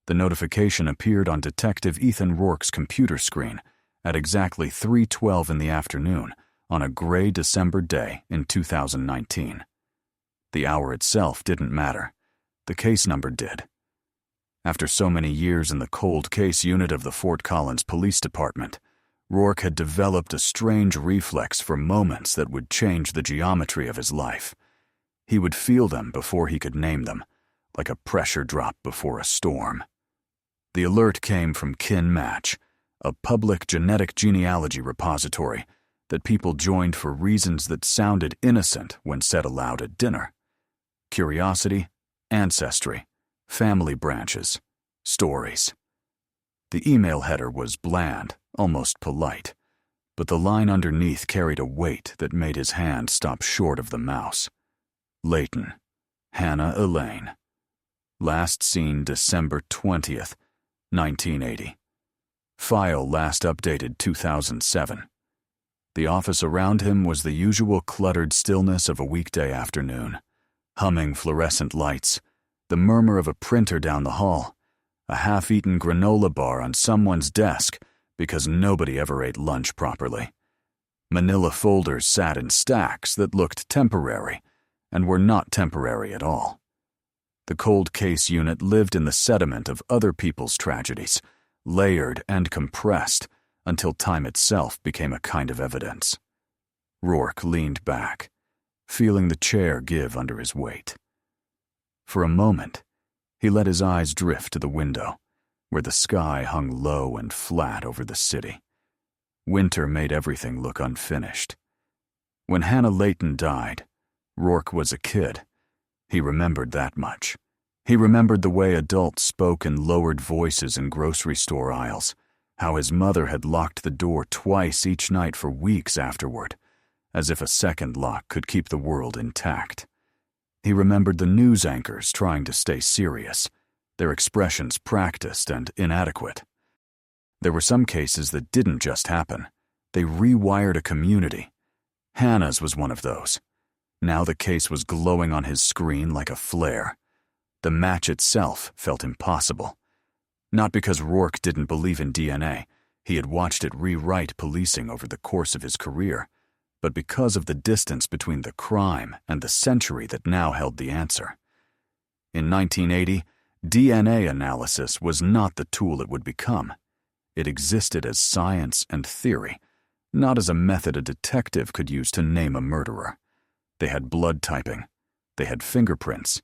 The notification appeared on Detective Ethan Rourke's computer screen at exactly 3:12 in the afternoon on a gray December day in 2019. The hour itself didn't matter. The case number did. After so many years in the cold case unit of the Fort Collins Police Department, Rourke had developed a strange reflex for moments that would change the geometry of his life. He would feel them before he could name them, like a pressure drop before a storm. The alert came from Kin Match, a public genetic genealogy repository that people joined for reasons that sounded innocent when said aloud at dinner. Curiosity, ancestry, family branches, stories. The email header was bland, almost polite, but the line underneath carried a weight that made his hand stop short of the mouse. Leighton, Hannah Elaine. Last seen December 20th, 1980. File last updated 2007. The office around him was the usual cluttered stillness of a weekday afternoon. Humming fluorescent lights, the murmur of a printer down the hall, a half-eaten granola bar on someone's desk because nobody ever ate lunch properly. Manila folders sat in stacks that looked temporary and were not temporary at all. The cold case unit lived in the sediment of other people's tragedies, layered and compressed until time itself became a kind of evidence. Rourke leaned back, feeling the chair give under his weight. For a moment, he let his eyes drift to the window, where the sky hung low and flat over the city. Winter made everything look unfinished. When Hannah Leighton died, Rourke was a kid. He remembered that much. He remembered the way adults spoke in lowered voices in grocery store aisles, how his mother had locked the door twice each night for weeks afterward, as if a second lock could keep the world intact. He remembered the news anchors trying to stay serious, their expressions practiced and inadequate. There were some cases that didn't just happen. They rewired a community. Hannah's was one of those. Now the case was glowing on his screen like a flare. The match itself felt impossible. Not because Rourke didn't believe in DNA, he had watched it rewrite policing over the course of his career, but because of the distance between the crime and the century that now held the answer. In 1980, DNA analysis was not the tool it would become. It existed as science and theory, not as a method a detective could use to name a murderer. They had blood typing. They had fingerprints.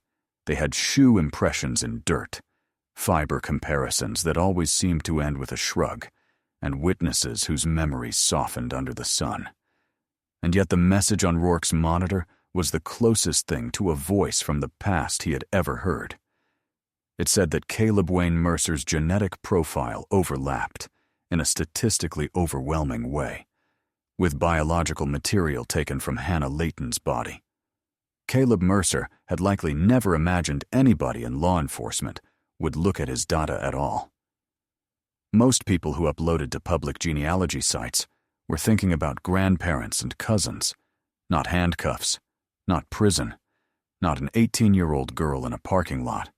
They had shoe impressions in dirt, fiber comparisons that always seemed to end with a shrug, and witnesses whose memories softened under the sun. And yet the message on Rourke's monitor was the closest thing to a voice from the past he had ever heard. It said that Caleb Wayne Mercer's genetic profile overlapped in a statistically overwhelming way with biological material taken from Hannah Leighton's body. Caleb Mercer had likely never imagined anybody in law enforcement would look at his data at all. Most people who uploaded to public genealogy sites were thinking about grandparents and cousins, not handcuffs, not prison, not an 18-year-old girl in a parking lot.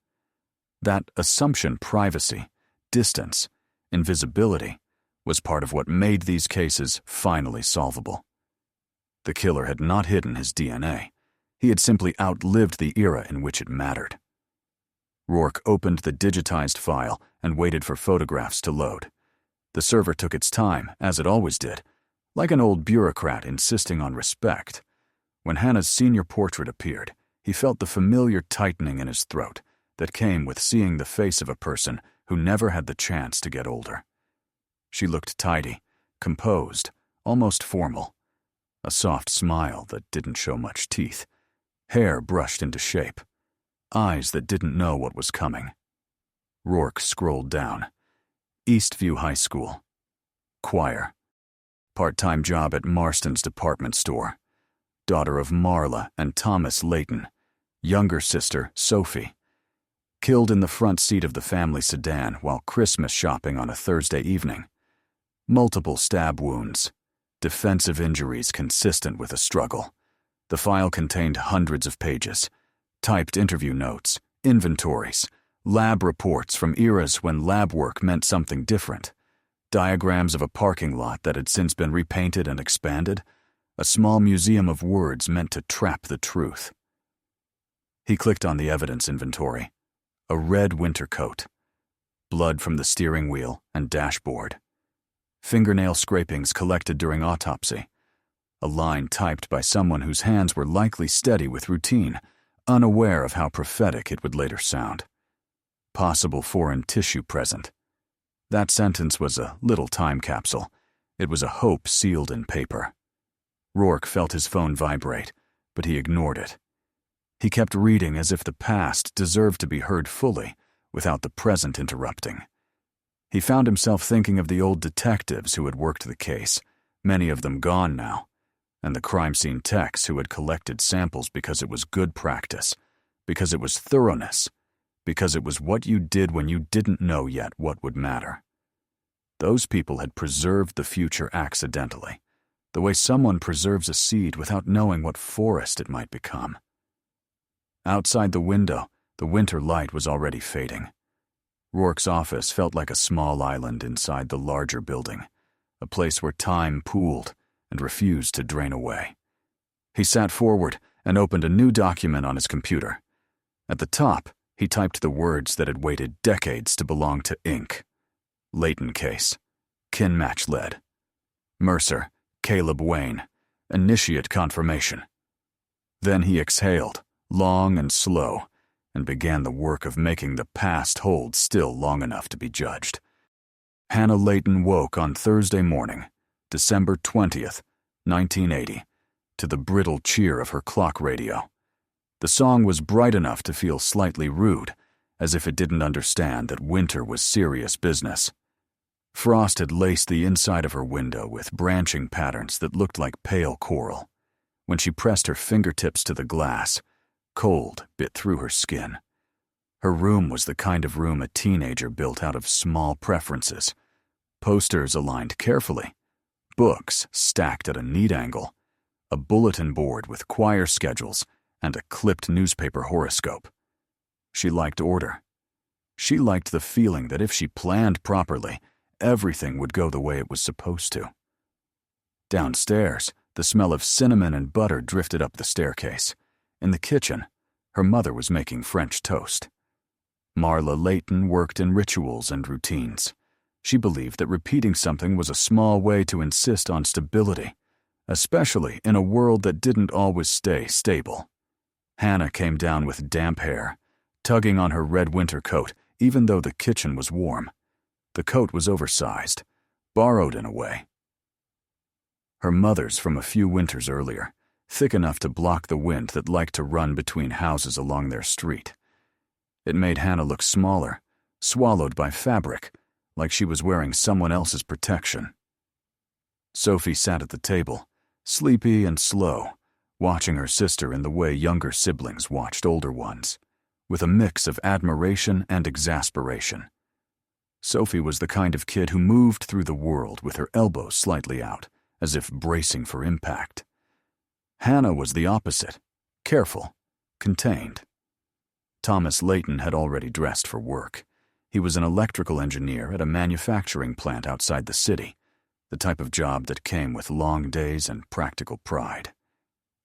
That assumption privacy, distance, invisibility was part of what made these cases finally solvable. The killer had not hidden his DNA. He had simply outlived the era in which it mattered. Rourke opened the digitized file and waited for photographs to load. The server took its time, as it always did, like an old bureaucrat insisting on respect. When Hannah's senior portrait appeared, he felt the familiar tightening in his throat that came with seeing the face of a person who never had the chance to get older. She looked tidy, composed, almost formal. A soft smile that didn't show much teeth. Hair brushed into shape. Eyes that didn't know what was coming. Rourke scrolled down. Eastview High School. Choir. Part-time job at Marston's department store. Daughter of Marla and Thomas Leighton. Younger sister, Sophie. Killed in the front seat of the family sedan while Christmas shopping on a Thursday evening. Multiple stab wounds. Defensive injuries consistent with a struggle. The file contained hundreds of pages. Typed interview notes, inventories, Lab reports from eras when lab work meant something different. Diagrams of a parking lot that had since been repainted and expanded. A small museum of words meant to trap the truth. He clicked on the evidence inventory. A red winter coat. Blood from the steering wheel and dashboard. Fingernail scrapings collected during autopsy. A line typed by someone whose hands were likely steady with routine, unaware of how prophetic it would later sound. Possible foreign tissue present. That sentence was a little time capsule. It was a hope sealed in paper. Rourke felt his phone vibrate, but he ignored it. He kept reading as if the past deserved to be heard fully, without the present interrupting. He found himself thinking of the old detectives who had worked the case, many of them gone now, and the crime scene techs who had collected samples because it was good practice, because it was thoroughness, because it was what you did when you didn't know yet what would matter. Those people had preserved the future accidentally, the way someone preserves a seed without knowing what forest it might become. Outside the window, the winter light was already fading. Rourke's office felt like a small island inside the larger building, a place where time pooled and refused to drain away. He sat forward and opened a new document on his computer. At the top, he typed the words that had waited decades to belong to ink. Leighton case. Kin match lead. Mercer, Caleb Wayne. Initiate confirmation. Then he exhaled, long and slow, and began the work of making the past hold still long enough to be judged. Hannah Leighton woke on Thursday morning, December 20th, 1980, to the brittle cheer of her clock radio. The song was bright enough to feel slightly rude, as if it didn't understand that winter was serious business. Frost had laced the inside of her window with branching patterns that looked like pale coral. When she pressed her fingertips to the glass, cold bit through her skin. Her room was the kind of room a teenager built out of small preferences. Posters aligned carefully, books stacked at a neat angle, a bulletin board with choir schedules, and a clipped newspaper horoscope. She liked order. She liked the feeling that if she planned properly, everything would go the way it was supposed to. Downstairs, the smell of cinnamon and butter drifted up the staircase. In the kitchen, her mother was making French toast. Marla Leighton worked in rituals and routines. She believed that repeating something was a small way to insist on stability, especially in a world that didn't always stay stable. Hannah came down with damp hair, tugging on her red winter coat, even though the kitchen was warm. The coat was oversized, borrowed in a way. Her mother's from a few winters earlier, thick enough to block the wind that liked to run between houses along their street. It made Hannah look smaller, swallowed by fabric, like she was wearing someone else's protection. Sophie sat at the table, sleepy and slow, watching her sister in the way younger siblings watched older ones, with a mix of admiration and exasperation. Sophie was the kind of kid who moved through the world with her elbows slightly out, as if bracing for impact. Hannah was the opposite, careful, contained. Thomas Leighton had already dressed for work. He was an electrical engineer at a manufacturing plant outside the city, the type of job that came with long days and practical pride.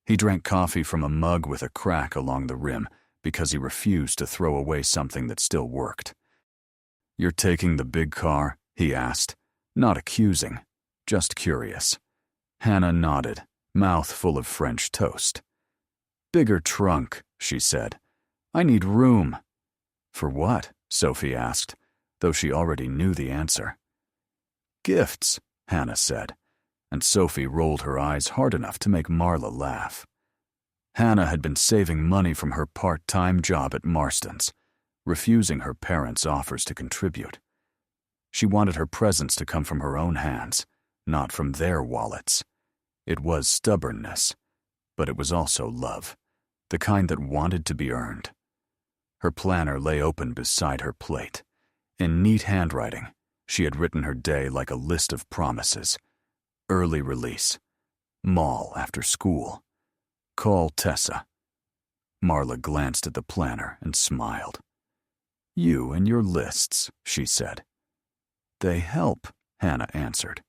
He drank coffee from a mug with a crack along the rim because he refused to throw away something that still worked. "You're taking the big car?" he asked, not accusing, just curious. Hannah nodded, mouth full of French toast. "Bigger trunk," she said. "I need room." "For what?" Sophie asked, though she already knew the answer. "Gifts," Hannah said, and Sophie rolled her eyes hard enough to make Marla laugh. Hannah had been saving money from her part-time job at Marston's, refusing her parents' offers to contribute. She wanted her presents to come from her own hands, not from their wallets. It was stubbornness, but it was also love, the kind that wanted to be earned. Her planner lay open beside her plate. In neat handwriting, she had written her day like a list of promises. Early release. Mall after school. Call Tessa. Marla glanced at the planner and smiled. "You and your lists," she said. "They help," Hannah answered.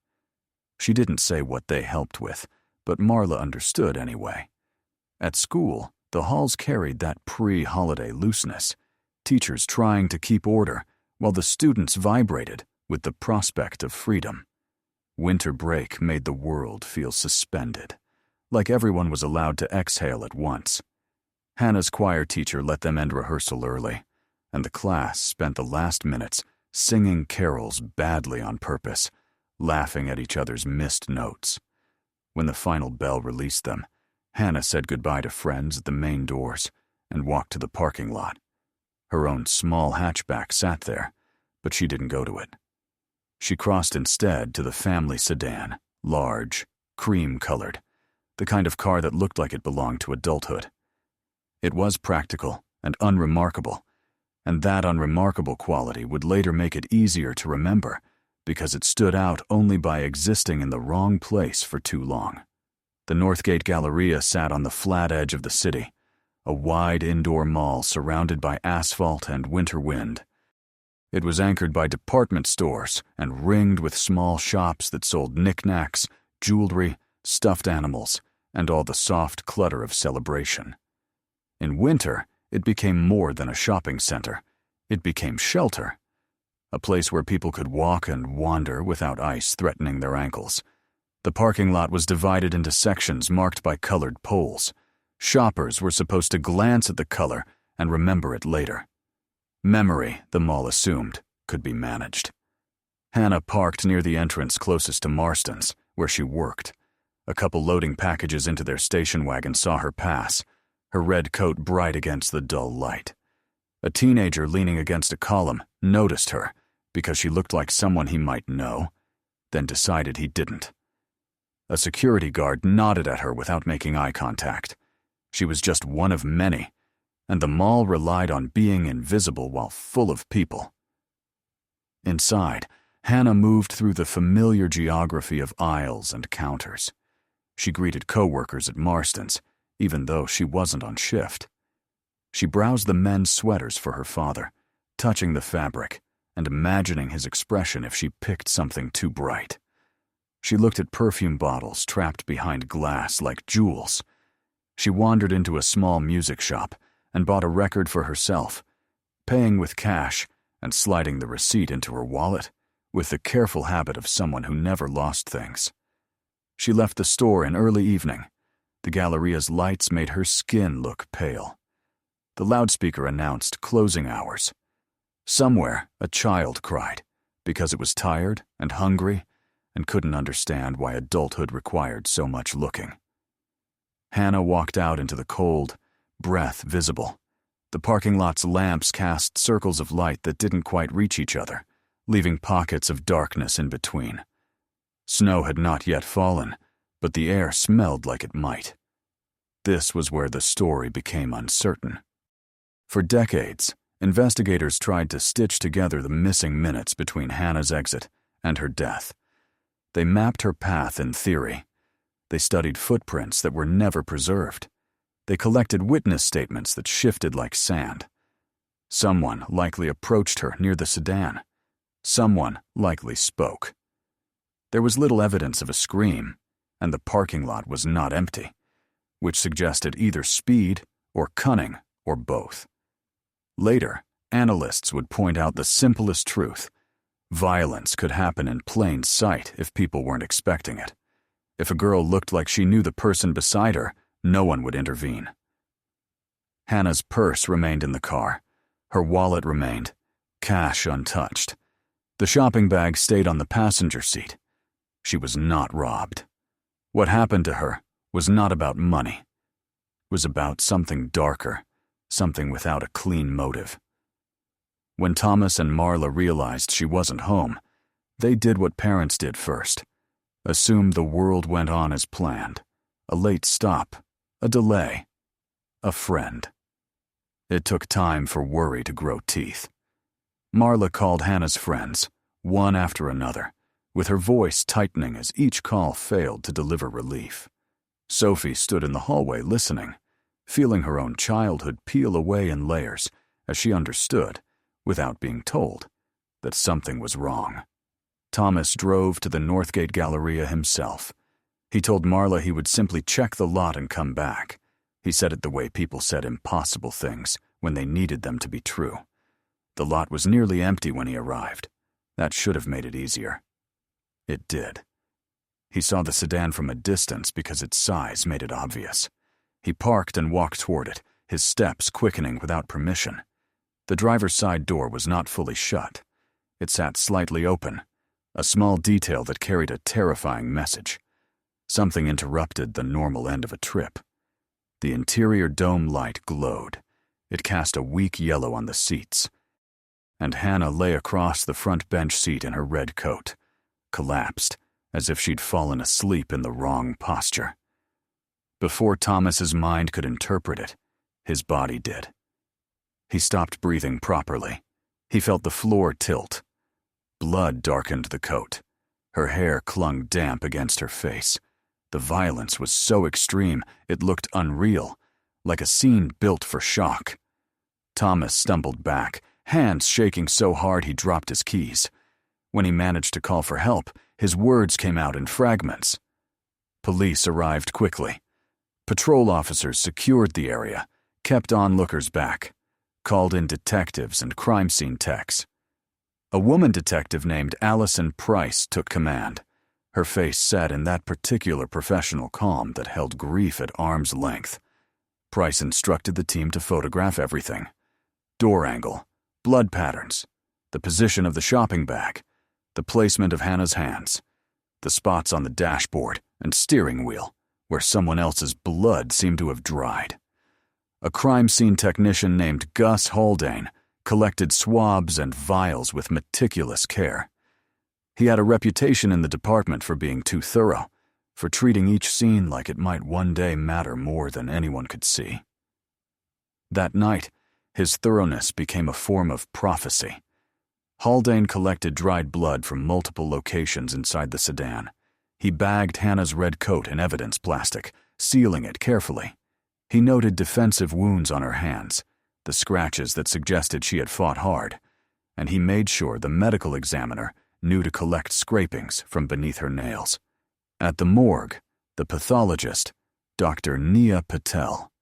She didn't say what they helped with, but Marla understood anyway. At school, the halls carried that pre-holiday looseness, teachers trying to keep order while the students vibrated with the prospect of freedom. Winter break made the world feel suspended, like everyone was allowed to exhale at once. Hannah's choir teacher let them end rehearsal early, and the class spent the last minutes singing carols badly on purpose, laughing at each other's missed notes. When the final bell released them, Hannah said goodbye to friends at the main doors and walked to the parking lot. Her own small hatchback sat there, but she didn't go to it. She crossed instead to the family sedan, large, cream-colored, the kind of car that looked like it belonged to adulthood. It was practical and unremarkable, and that unremarkable quality would later make it easier to remember because it stood out only by existing in the wrong place for too long. The Northgate Galleria sat on the flat edge of the city, a wide indoor mall surrounded by asphalt and winter wind. It was anchored by department stores and ringed with small shops that sold knickknacks, jewelry, stuffed animals, and all the soft clutter of celebration. In winter, it became more than a shopping center. It became shelter, a place where people could walk and wander without ice threatening their ankles. The parking lot was divided into sections marked by colored poles. Shoppers were supposed to glance at the color and remember it later. Memory, the mall assumed, could be managed. Hannah parked near the entrance closest to Marston's, where she worked. A couple loading packages into their station wagon saw her pass, her red coat bright against the dull light. A teenager leaning against a column noticed her because she looked like someone he might know, then decided he didn't. A security guard nodded at her without making eye contact. She was just one of many, and the mall relied on being invisible while full of people. Inside, Hannah moved through the familiar geography of aisles and counters. She greeted co-workers at Marston's, even though she wasn't on shift. She browsed the men's sweaters for her father, touching the fabric and imagining his expression if she picked something too bright. She looked at perfume bottles trapped behind glass like jewels. She wandered into a small music shop and bought a record for herself, paying with cash and sliding the receipt into her wallet with the careful habit of someone who never lost things. She left the store in early evening. The Galleria's lights made her skin look pale. The loudspeaker announced closing hours. Somewhere, a child cried because it was tired and hungry and couldn't understand why adulthood required so much looking. Hannah walked out into the cold, breath visible. The parking lot's lamps cast circles of light that didn't quite reach each other, leaving pockets of darkness in between. Snow had not yet fallen, but the air smelled like it might. This was where the story became uncertain. For decades, investigators tried to stitch together the missing minutes between Hannah's exit and her death. They mapped her path in theory. They studied footprints that were never preserved. They collected witness statements that shifted like sand. Someone likely approached her near the sedan. Someone likely spoke. There was little evidence of a scream, and the parking lot was not empty, which suggested either speed or cunning or both. Later, analysts would point out the simplest truth. Violence could happen in plain sight if people weren't expecting it. If a girl looked like she knew the person beside her, no one would intervene. Hannah's purse remained in the car. Her wallet remained, cash untouched. The shopping bag stayed on the passenger seat. She was not robbed. What happened to her was not about money. It was about something darker, something without a clean motive. When Thomas and Marla realized she wasn't home, they did what parents did first. Assumed the world went on as planned. A late stop, a delay, a friend. It took time for worry to grow teeth. Marla called Hannah's friends, one after another, with her voice tightening as each call failed to deliver relief. Sophie stood in the hallway listening, feeling her own childhood peel away in layers as she understood without being told, that something was wrong. Thomas drove to the Northgate Galleria himself. He told Marla he would simply check the lot and come back. He said it the way people said impossible things when they needed them to be true. The lot was nearly empty when he arrived. That should have made it easier. It did. He saw the sedan from a distance because its size made it obvious. He parked and walked toward it, his steps quickening without permission. The driver's side door was not fully shut. It sat slightly open, a small detail that carried a terrifying message. Something interrupted the normal end of a trip. The interior dome light glowed. It cast a weak yellow on the seats. And Hannah lay across the front bench seat in her red coat, collapsed, as if she'd fallen asleep in the wrong posture. Before Thomas's mind could interpret it, his body did. He stopped breathing properly. He felt the floor tilt. Blood darkened the coat. Her hair clung damp against her face. The violence was so extreme, it looked unreal, like a scene built for shock. Thomas stumbled back, hands shaking so hard he dropped his keys. When he managed to call for help, his words came out in fragments. Police arrived quickly. Patrol officers secured the area, kept onlookers back, called in detectives and crime scene techs. A woman detective named Allison Price took command, her face set in that particular professional calm that held grief at arm's length. Price instructed the team to photograph everything: door angle, blood patterns, the position of the shopping bag, the placement of Hannah's hands, the spots on the dashboard and steering wheel where someone else's blood seemed to have dried. A crime scene technician named Gus Haldane collected swabs and vials with meticulous care. He had a reputation in the department for being too thorough, for treating each scene like it might one day matter more than anyone could see. That night, his thoroughness became a form of prophecy. Haldane collected dried blood from multiple locations inside the sedan. He bagged Hannah's red coat in evidence plastic, sealing it carefully. He noted defensive wounds on her hands, the scratches that suggested she had fought hard, and he made sure the medical examiner knew to collect scrapings from beneath her nails. At the morgue, the pathologist, Dr. Nia Patel,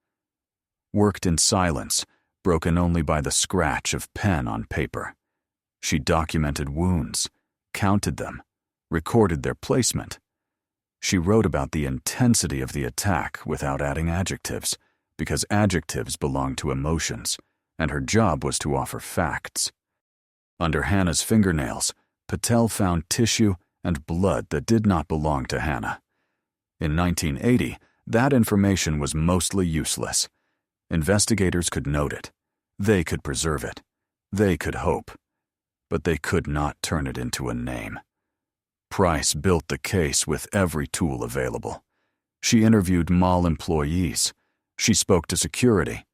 worked in silence, broken only by the scratch of pen on paper. She documented wounds, counted them, recorded their placement. She wrote about the intensity of the attack without adding adjectives, because adjectives belong to emotions, and her job was to offer facts. Under Hannah's fingernails, Patel found tissue and blood that did not belong to Hannah. In 1980, that information was mostly useless. Investigators could note it. They could preserve it. They could hope. But they could not turn it into a name. Price built the case with every tool available. She interviewed mall employees. She spoke to security.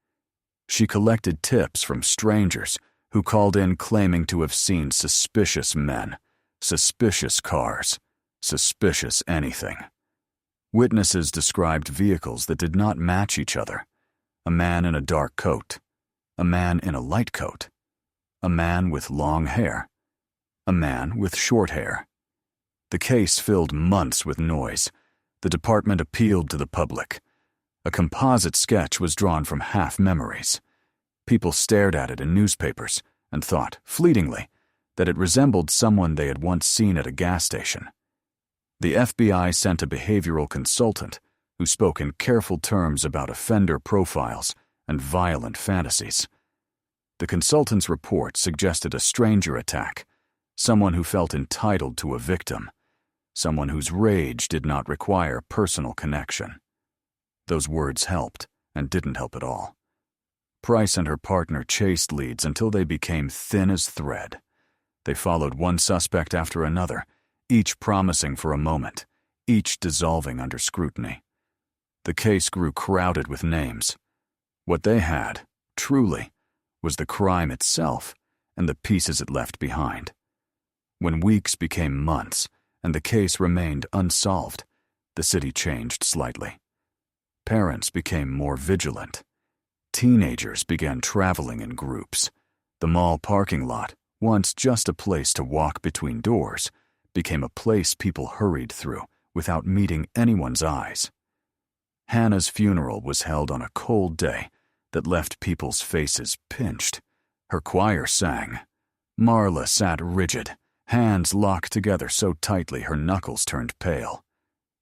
She collected tips from strangers who called in claiming to have seen suspicious men, suspicious cars, suspicious anything. Witnesses described vehicles that did not match each other. A man in a dark coat, a man in a light coat, a man with long hair, a man with short hair. The case filled months with noise. The department appealed to the public. A composite sketch was drawn from half-memories. People stared at it in newspapers and thought, fleetingly, that it resembled someone they had once seen at a gas station. The FBI sent a behavioral consultant who spoke in careful terms about offender profiles and violent fantasies. The consultant's report suggested a stranger attack, someone who felt entitled to a victim, someone whose rage did not require personal connection. Those words helped, and didn't help at all. Price and her partner chased leads until they became thin as thread. They followed one suspect after another, each promising for a moment, each dissolving under scrutiny. The case grew crowded with names. What they had, truly, was the crime itself and the pieces it left behind. When weeks became months and the case remained unsolved, the city changed slightly. Parents became more vigilant. Teenagers began traveling in groups. The mall parking lot, once just a place to walk between doors, became a place people hurried through without meeting anyone's eyes. Hannah's funeral was held on a cold day that left people's faces pinched. Her choir sang. Marla sat rigid, hands locked together so tightly her knuckles turned pale.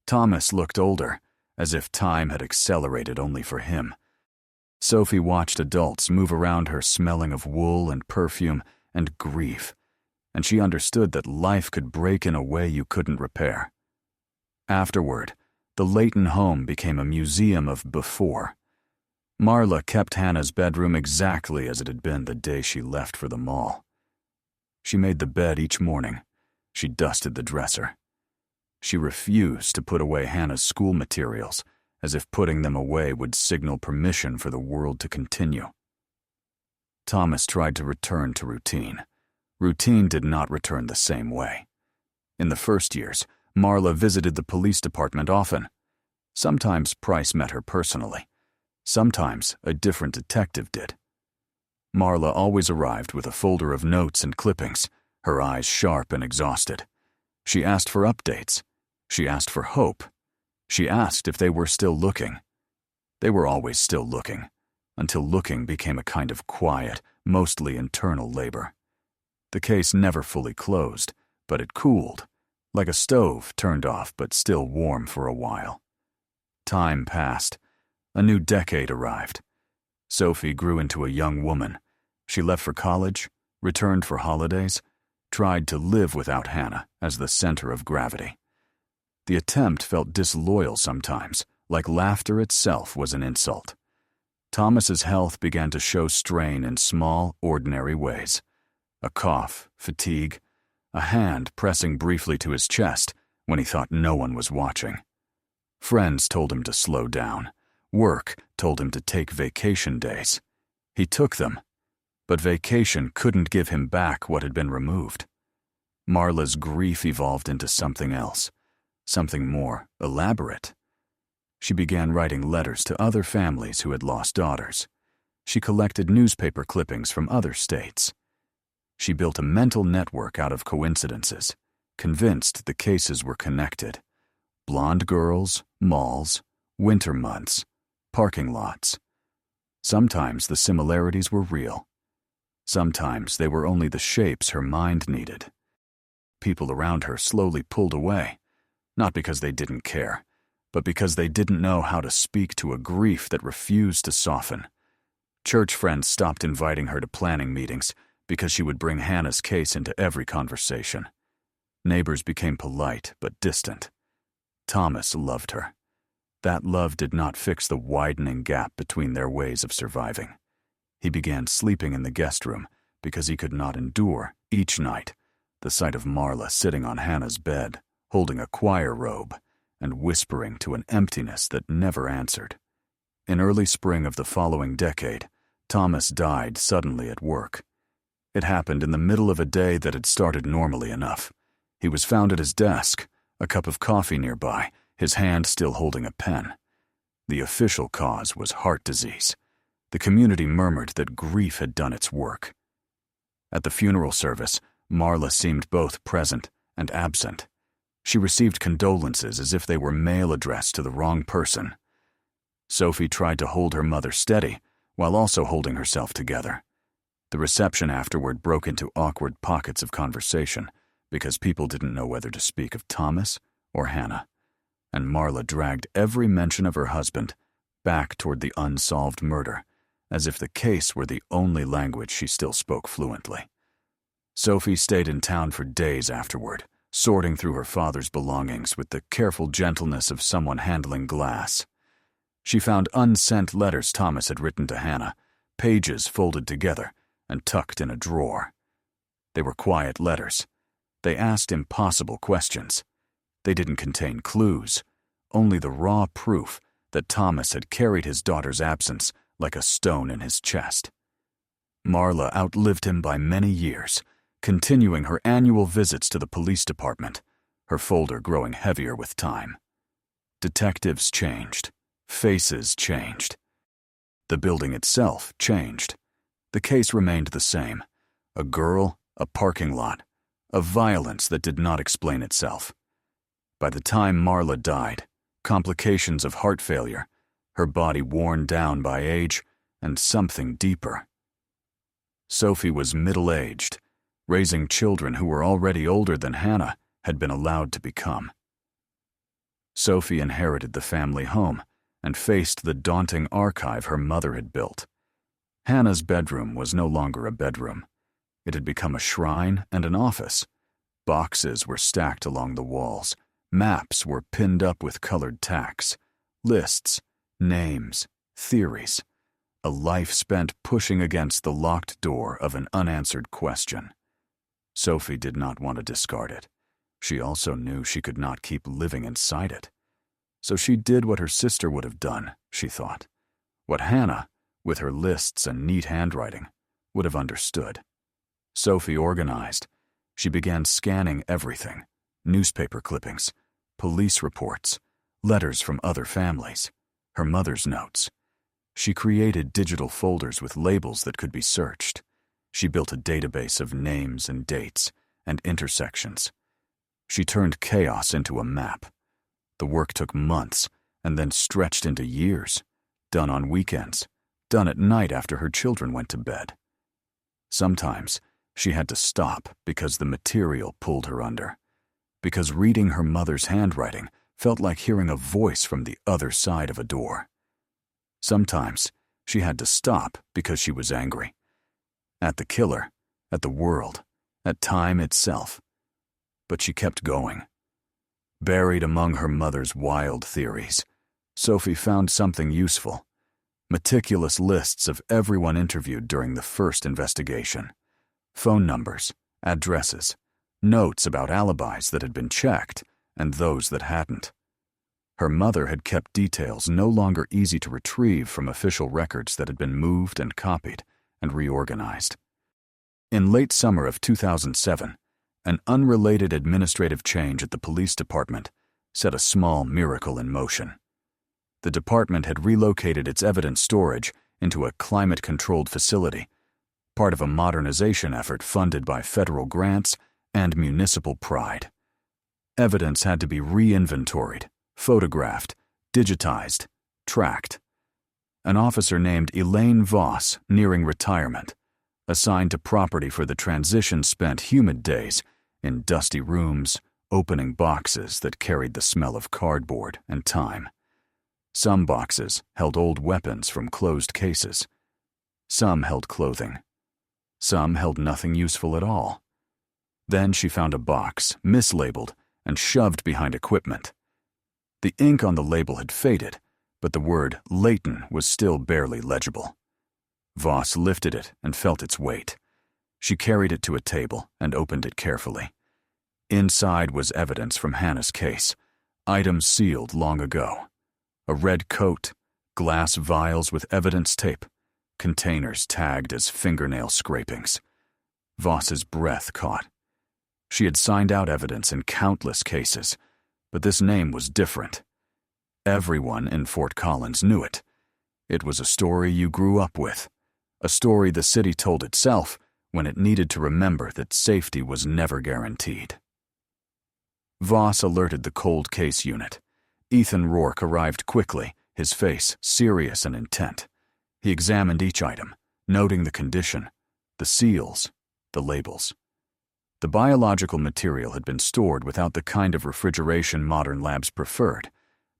Thomas looked older, as if time had accelerated only for him. Sophie watched adults move around her smelling of wool and perfume and grief, and she understood that life could break in a way you couldn't repair. Afterward, the Leighton home became a museum of before. Marla kept Hannah's bedroom exactly as it had been the day she left for the mall. She made the bed each morning. She dusted the dresser. She refused to put away Hannah's school materials, as if putting them away would signal permission for the world to continue. Thomas tried to return to routine. Routine did not return the same way. In the first years, Marla visited the police department often. Sometimes Price met her personally. Sometimes a different detective did. Marla always arrived with a folder of notes and clippings, her eyes sharp and exhausted. She asked for updates. She asked for hope. She asked if they were still looking. They were always still looking, until looking became a kind of quiet, mostly internal labor. The case never fully closed, but it cooled, like a stove turned off but still warm for a while. Time passed. A new decade arrived. Sophie grew into a young woman. She left for college, returned for holidays, tried to live without Hannah as the center of gravity. The attempt felt disloyal sometimes, like laughter itself was an insult. Thomas's health began to show strain in small, ordinary ways. A cough, fatigue, a hand pressing briefly to his chest when he thought no one was watching. Friends told him to slow down. Work told him to take vacation days. He took them, but vacation couldn't give him back what had been removed. Marla's grief evolved into something else, something more elaborate. She began writing letters to other families who had lost daughters. She collected newspaper clippings from other states. She built a mental network out of coincidences, convinced the cases were connected. Blonde girls, malls, winter months, parking lots. Sometimes the similarities were real. Sometimes they were only the shapes her mind needed. People around her slowly pulled away, not because they didn't care, but because they didn't know how to speak to a grief that refused to soften. Church friends stopped inviting her to planning meetings because she would bring Hannah's case into every conversation. Neighbors became polite but distant. Thomas loved her. That love did not fix the widening gap between their ways of surviving. He began sleeping in the guest room because he could not endure, each night, the sight of Marla sitting on Hannah's bed, holding a choir robe, and whispering to an emptiness that never answered. In early spring of the following decade, Thomas died suddenly at work. It happened in the middle of a day that had started normally enough. He was found at his desk, a cup of coffee nearby, his hand still holding a pen. The official cause was heart disease. The community murmured that grief had done its work. At the funeral service, Marla seemed both present and absent. She received condolences as if they were mail addressed to the wrong person. Sophie tried to hold her mother steady, while also holding herself together. The reception afterward broke into awkward pockets of conversation, because people didn't know whether to speak of Thomas or Hannah, and Marla dragged every mention of her husband back toward the unsolved murder, as if the case were the only language she still spoke fluently. Sophie stayed in town for days afterward, sorting through her father's belongings with the careful gentleness of someone handling glass. She found unsent letters Thomas had written to Hannah, pages folded together and tucked in a drawer. They were quiet letters. They asked impossible questions. They didn't contain clues, only the raw proof that Thomas had carried his daughter's absence like a stone in his chest. Marla outlived him by many years, continuing her annual visits to the police department, her folder growing heavier with time. Detectives changed. Faces changed. The building itself changed. The case remained the same. A girl, a parking lot, a violence that did not explain itself. By the time Marla died, complications of heart failure, her body worn down by age, and something deeper. Sophie was middle-aged. Raising children who were already older than Hannah had been allowed to become. Sophie inherited the family home and faced the daunting archive her mother had built. Hannah's bedroom was no longer a bedroom. It had become a shrine and an office. Boxes were stacked along the walls. Maps were pinned up with colored tacks. Lists, names, theories. A life spent pushing against the locked door of an unanswered question. Sophie did not want to discard it. She also knew she could not keep living inside it. So she did what her sister would have done, she thought. What Hannah, with her lists and neat handwriting, would have understood. Sophie organized. She began scanning everything: newspaper clippings, police reports, letters from other families, her mother's notes. She created digital folders with labels that could be searched. She built a database of names and dates and intersections. She turned chaos into a map. The work took months and then stretched into years, done on weekends, done at night after her children went to bed. Sometimes she had to stop because the material pulled her under, because reading her mother's handwriting felt like hearing a voice from the other side of a door. Sometimes she had to stop because she was angry. At the killer, at the world, at time itself. But she kept going. Buried among her mother's wild theories, Sophie found something useful: meticulous lists of everyone interviewed during the first investigation. Phone numbers, addresses, notes about alibis that had been checked and those that hadn't. Her mother had kept details no longer easy to retrieve from official records that had been moved and copied and reorganized. In late summer of 2007, an unrelated administrative change at the police department set a small miracle in motion. The department had relocated its evidence storage into a climate-controlled facility, part of a modernization effort funded by federal grants and municipal pride. Evidence had to be re-inventoried, photographed, digitized, tracked. An officer named Elaine Voss, nearing retirement, assigned to property for the transition-spent humid days in dusty rooms, opening boxes that carried the smell of cardboard and time. Some boxes held old weapons from closed cases. Some held clothing. Some held nothing useful at all. Then she found a box, mislabeled, and shoved behind equipment. The ink on the label had faded, but the word Leighton was still barely legible. Voss lifted it and felt its weight. She carried it to a table and opened it carefully. Inside was evidence from Hannah's case, items sealed long ago. A red coat, glass vials with evidence tape, containers tagged as fingernail scrapings. Voss's breath caught. She had signed out evidence in countless cases, but this name was different. Everyone in Fort Collins knew it. It was a story you grew up with, a story the city told itself when it needed to remember that safety was never guaranteed. Voss alerted the cold case unit. Ethan Rourke arrived quickly, his face serious and intent. He examined each item, noting the condition, the seals, the labels. The biological material had been stored without the kind of refrigeration modern labs preferred,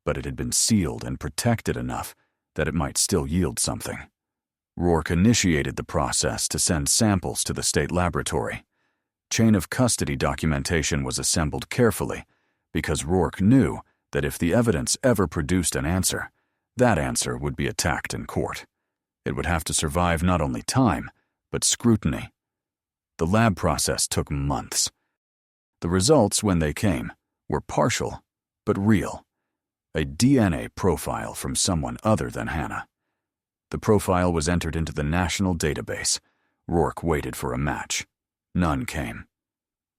but it had been sealed and protected enough that it might still yield something. Rourke initiated the process to send samples to the state laboratory. Chain of custody documentation was assembled carefully because Rourke knew that if the evidence ever produced an answer, that answer would be attacked in court. It would have to survive not only time, but scrutiny. The lab process took months. The results, when they came, were partial, but real. A DNA profile from someone other than Hannah. The profile was entered into the national database. Rourke waited for a match. None came.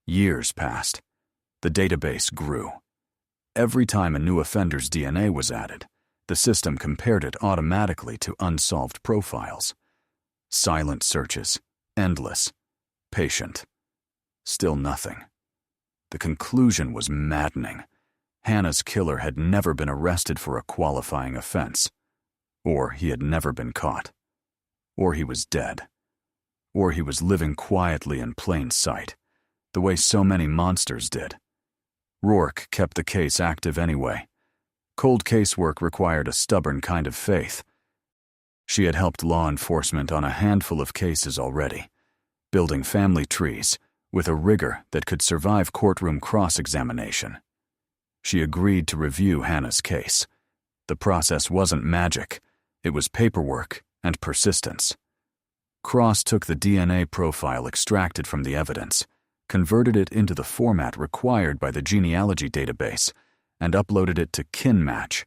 Years passed. The database grew. Every time a new offender's DNA was added, the system compared it automatically to unsolved profiles. Silent searches, endless, patient. Still nothing. The conclusion was maddening. Hannah's killer had never been arrested for a qualifying offense. Or he had never been caught. Or he was dead. Or he was living quietly in plain sight, the way so many monsters did. Rourke kept the case active anyway. Cold case work required a stubborn kind of faith. She had helped law enforcement on a handful of cases already, building family trees with a rigor that could survive courtroom cross-examination. She agreed to review Hannah's case. The process wasn't magic. It was paperwork and persistence. Cross took the DNA profile extracted from the evidence, converted it into the format required by the genealogy database, and uploaded it to KinMatch,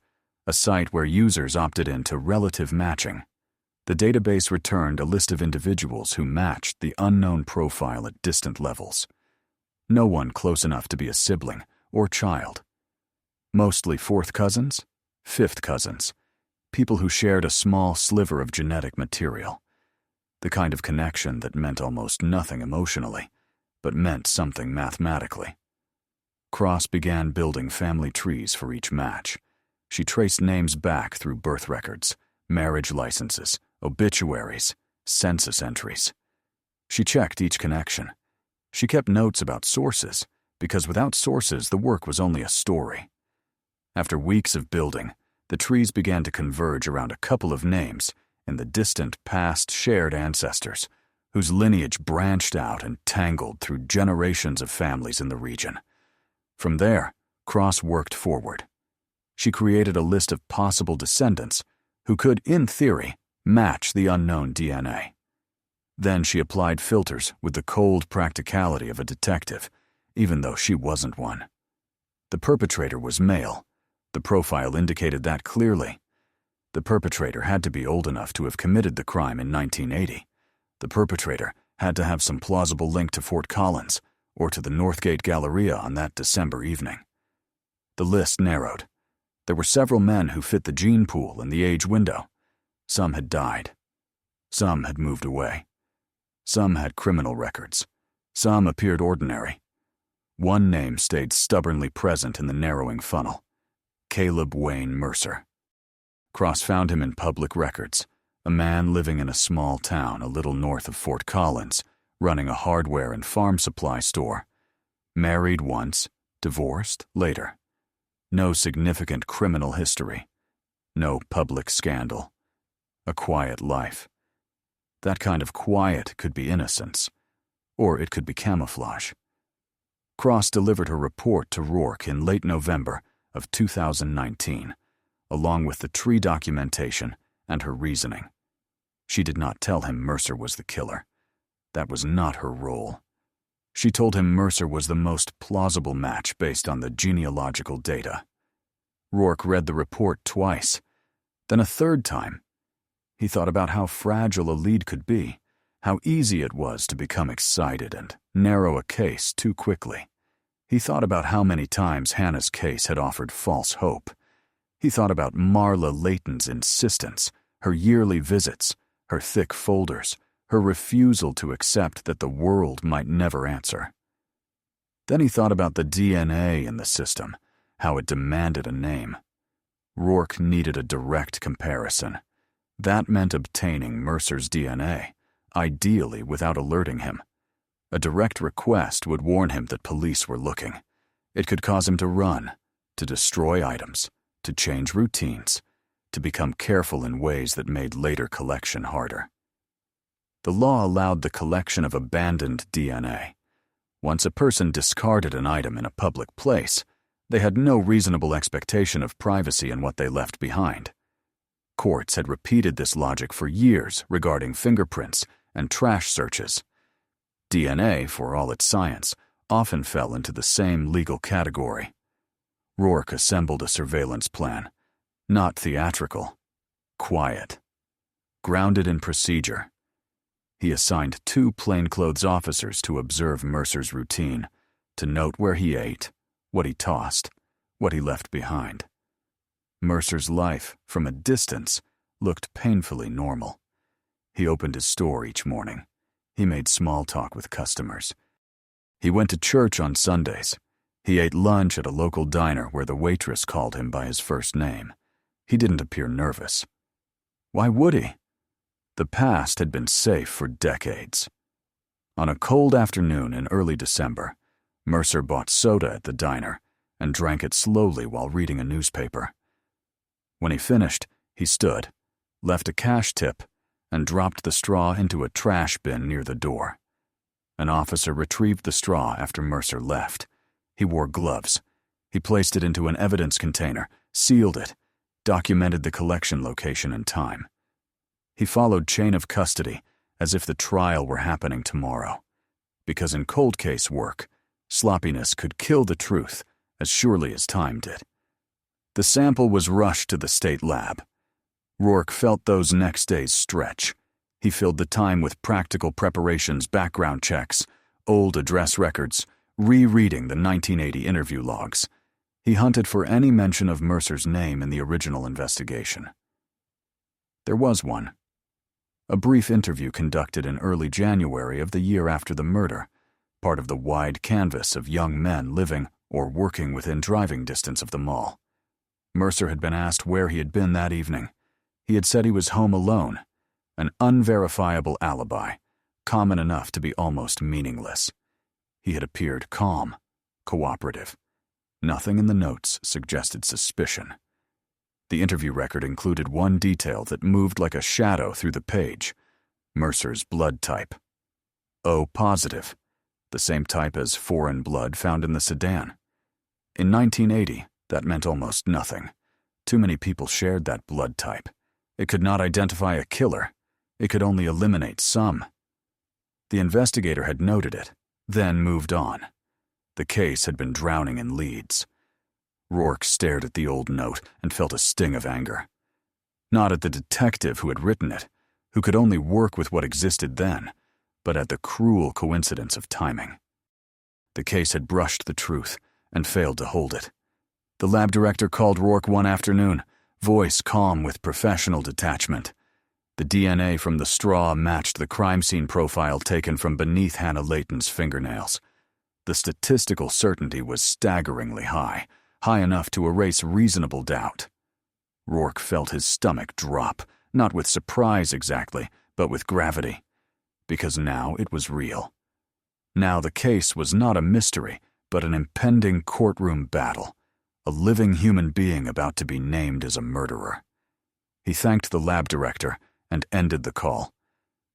a site where users opted into relative matching. The database returned a list of individuals who matched the unknown profile at distant levels. No one close enough to be a sibling or child. Mostly fourth cousins, fifth cousins, people who shared a small sliver of genetic material. The kind of connection that meant almost nothing emotionally, but meant something mathematically. Cross began building family trees for each match. She traced names back through birth records, marriage licenses, obituaries, census entries. She checked each connection. She kept notes about sources, because without sources the work was only a story. After weeks of building, the trees began to converge around a couple of names in the distant past shared ancestors, whose lineage branched out and tangled through generations of families in the region. From there, Cross worked forward. She created a list of possible descendants who could, in theory, match the unknown DNA. Then she applied filters with the cold practicality of a detective, even though she wasn't one. The perpetrator was male. The profile indicated that clearly. The perpetrator had to be old enough to have committed the crime in 1980. The perpetrator had to have some plausible link to Fort Collins or to the Northgate Galleria on that December evening. The list narrowed. There were several men who fit the gene pool and the age window. Some had died. Some had moved away. Some had criminal records. Some appeared ordinary. One name stayed stubbornly present in the narrowing funnel: Caleb Wayne Mercer. Cross found him in public records, a man living in a small town a little north of Fort Collins, running a hardware and farm supply store. Married once, divorced later. No significant criminal history. No public scandal. A quiet life. That kind of quiet could be innocence, or it could be camouflage. Cross delivered her report to Rourke in late November of 2019, along with the tree documentation and her reasoning. She did not tell him Mercer was the killer. That was not her role. She told him Mercer was the most plausible match based on the genealogical data. Rourke read the report twice, then a third time. He thought about how fragile a lead could be, how easy it was to become excited and narrow a case too quickly. He thought about how many times Hannah's case had offered false hope. He thought about Marla Leighton's insistence, her yearly visits, her thick folders, her refusal to accept that the world might never answer. Then he thought about the DNA in the system, how it demanded a name. Rourke needed a direct comparison. That meant obtaining Mercer's DNA, ideally without alerting him. A direct request would warn him that police were looking. It could cause him to run, to destroy items, to change routines, to become careful in ways that made later collection harder. The law allowed the collection of abandoned DNA. Once a person discarded an item in a public place, they had no reasonable expectation of privacy in what they left behind. Courts had repeated this logic for years regarding fingerprints and trash searches. DNA, for all its science, often fell into the same legal category. Rourke assembled a surveillance plan. Not theatrical. Quiet. Grounded in procedure. He assigned 2 plainclothes officers to observe Mercer's routine, to note where he ate, what he tossed, what he left behind. Mercer's life, from a distance, looked painfully normal. He opened his store each morning. He made small talk with customers. He went to church on Sundays. He ate lunch at a local diner where the waitress called him by his first name. He didn't appear nervous. Why would he? The past had been safe for decades. On a cold afternoon in early December, Mercer bought soda at the diner and drank it slowly while reading a newspaper. When he finished, he stood, left a cash tip, and dropped the straw into a trash bin near the door. An officer retrieved the straw after Mercer left. He wore gloves. He placed it into an evidence container, sealed it, documented the collection location and time. He followed chain of custody as if the trial were happening tomorrow. Because in cold case work, sloppiness could kill the truth as surely as time did. The sample was rushed to the state lab. Rourke felt those next days stretch. He filled the time with practical preparations, background checks, old address records, rereading the 1980 interview logs. He hunted for any mention of Mercer's name in the original investigation. There was one. A brief interview conducted in early January of the year after the murder, part of the wide canvas of young men living or working within driving distance of the mall. Mercer had been asked where he had been that evening. He had said he was home alone, an unverifiable alibi, common enough to be almost meaningless. He had appeared calm, cooperative. Nothing in the notes suggested suspicion. The interview record included one detail that moved like a shadow through the page: Mercer's blood type. O positive, the same type as foreign blood found in the sedan. In 1980, that meant almost nothing. Too many people shared that blood type. It could not identify a killer. It could only eliminate some. The investigator had noted it, then moved on. The case had been drowning in leads. Rourke stared at the old note and felt a sting of anger. Not at the detective who had written it, who could only work with what existed then, but at the cruel coincidence of timing. The case had brushed the truth and failed to hold it. The lab director called Rourke one afternoon, voice calm with professional detachment. The DNA from the straw matched the crime scene profile taken from beneath Hannah Leighton's fingernails. The statistical certainty was staggeringly high, high enough to erase reasonable doubt. Rourke felt his stomach drop, not with surprise exactly, but with gravity. Because now it was real. Now the case was not a mystery, but an impending courtroom battle. A living human being about to be named as a murderer. He thanked the lab director and ended the call.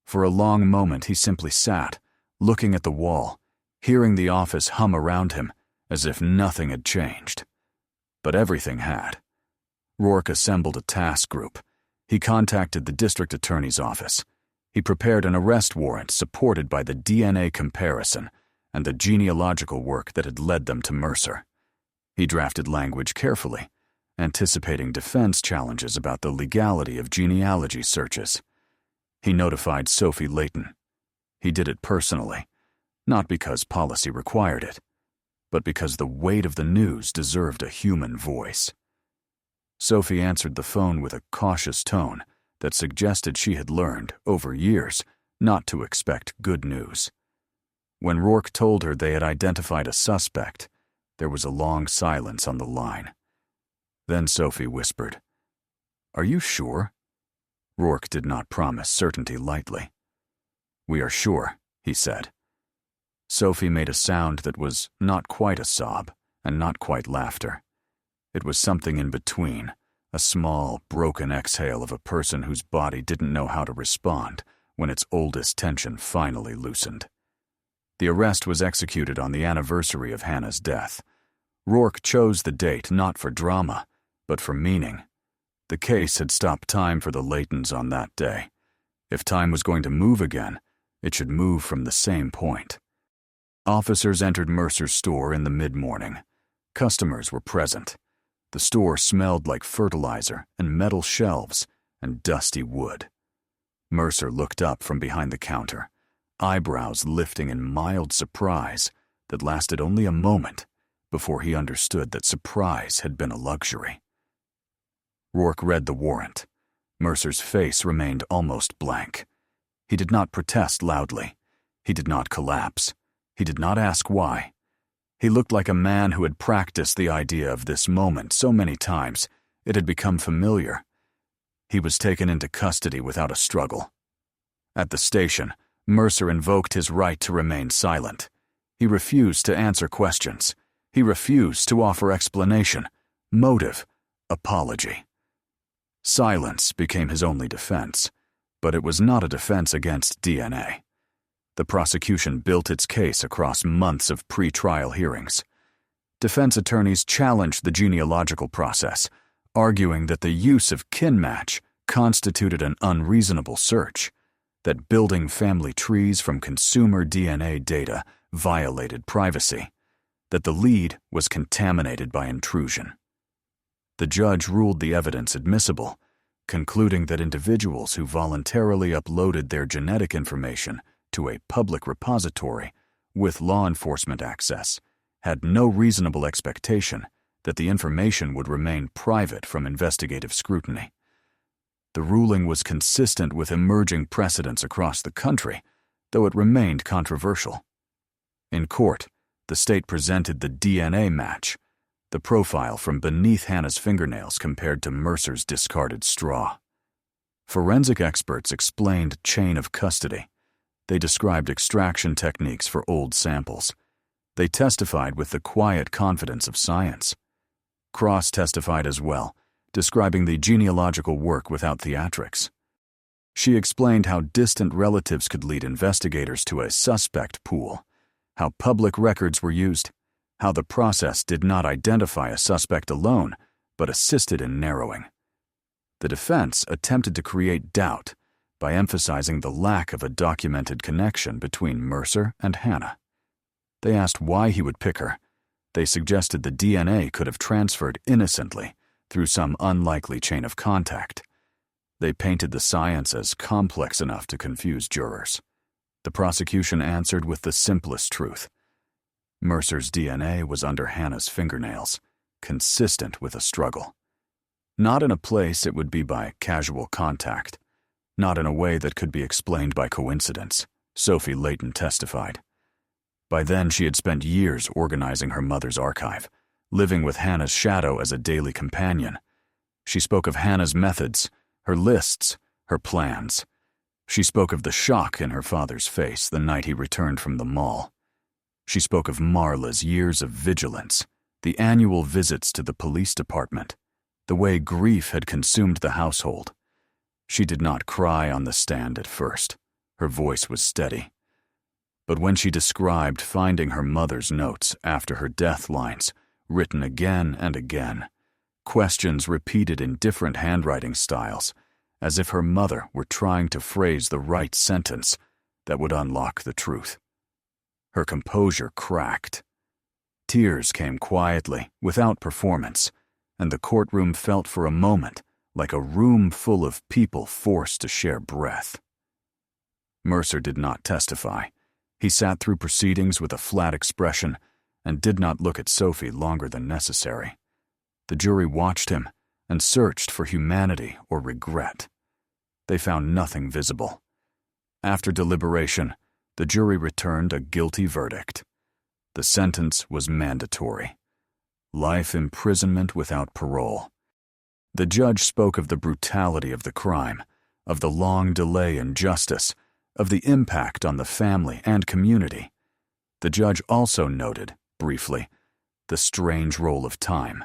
For a long moment he simply sat, looking at the wall, hearing the office hum around him as if nothing had changed. But everything had. Rourke assembled a task group. He contacted the district attorney's office. He prepared an arrest warrant supported by the DNA comparison and the genealogical work that had led them to Mercer. He drafted language carefully, anticipating defense challenges about the legality of genealogy searches. He notified Sophie Leighton. He did it personally, not because policy required it, but because the weight of the news deserved a human voice. Sophie answered the phone with a cautious tone that suggested she had learned, over years, not to expect good news. When Rourke told her they had identified a suspect, there was a long silence on the line. Then Sophie whispered, "Are you sure?" Rourke did not promise certainty lightly. "We are sure," he said. Sophie made a sound that was not quite a sob and not quite laughter. It was something in between, a small, broken exhale of a person whose body didn't know how to respond when its oldest tension finally loosened. The arrest was executed on the anniversary of Hannah's death. Rourke chose the date not for drama, but for meaning. The case had stopped time for the Leightons on that day. If time was going to move again, it should move from the same point. Officers entered Mercer's store in the mid-morning. Customers were present. The store smelled like fertilizer and metal shelves and dusty wood. Mercer looked up from behind the counter, eyebrows lifting in mild surprise that lasted only a moment before he understood that surprise had been a luxury. Rourke read the warrant. Mercer's face remained almost blank. He did not protest loudly. He did not collapse. He did not ask why. He looked like a man who had practiced the idea of this moment so many times, it had become familiar. He was taken into custody without a struggle. At the station, Mercer invoked his right to remain silent. He refused to answer questions. He refused to offer explanation, motive, apology. Silence became his only defense, but it was not a defense against DNA. The prosecution built its case across months of pre-trial hearings. Defense attorneys challenged the genealogical process, arguing that the use of kin match constituted an unreasonable search, that building family trees from consumer DNA data violated privacy, that the lead was contaminated by intrusion. The judge ruled the evidence admissible, concluding that individuals who voluntarily uploaded their genetic information to a public repository with law enforcement access had no reasonable expectation that the information would remain private from investigative scrutiny. The ruling was consistent with emerging precedents across the country, though it remained controversial. In court, the state presented the DNA match, the profile from beneath Hannah's fingernails compared to Mercer's discarded straw. Forensic experts explained chain of custody. They described extraction techniques for old samples. They testified with the quiet confidence of science. Cross testified as well, describing the genealogical work without theatrics. She explained how distant relatives could lead investigators to a suspect pool, how public records were used, how the process did not identify a suspect alone, but assisted in narrowing. The defense attempted to create doubt by emphasizing the lack of a documented connection between Mercer and Hannah. They asked why he would pick her. They suggested the DNA could have transferred innocently through some unlikely chain of contact. They painted the science as complex enough to confuse jurors. The prosecution answered with the simplest truth. Mercer's DNA was under Hannah's fingernails, consistent with a struggle. Not in a place it would be by casual contact, not in a way that could be explained by coincidence, Sophie Leighton testified. By then she had spent years organizing her mother's archive, living with Hannah's shadow as a daily companion. She spoke of Hannah's methods, her lists, her plans. She spoke of the shock in her father's face the night he returned from the mall. She spoke of Marla's years of vigilance, the annual visits to the police department, the way grief had consumed the household. She did not cry on the stand at first. Her voice was steady. But when she described finding her mother's notes after her death lines, written again and again, questions repeated in different handwriting styles, as if her mother were trying to phrase the right sentence that would unlock the truth. Her composure cracked. Tears came quietly, without performance, and the courtroom felt for a moment like a room full of people forced to share breath. Mercer did not testify. He sat through proceedings with a flat expression and did not look at Sophie longer than necessary. The jury watched him and searched for humanity or regret. They found nothing visible. After deliberation, the jury returned a guilty verdict. The sentence was mandatory. Life imprisonment without parole. The judge spoke of the brutality of the crime, of the long delay in justice, of the impact on the family and community. The judge also noted, briefly, the strange roll of time,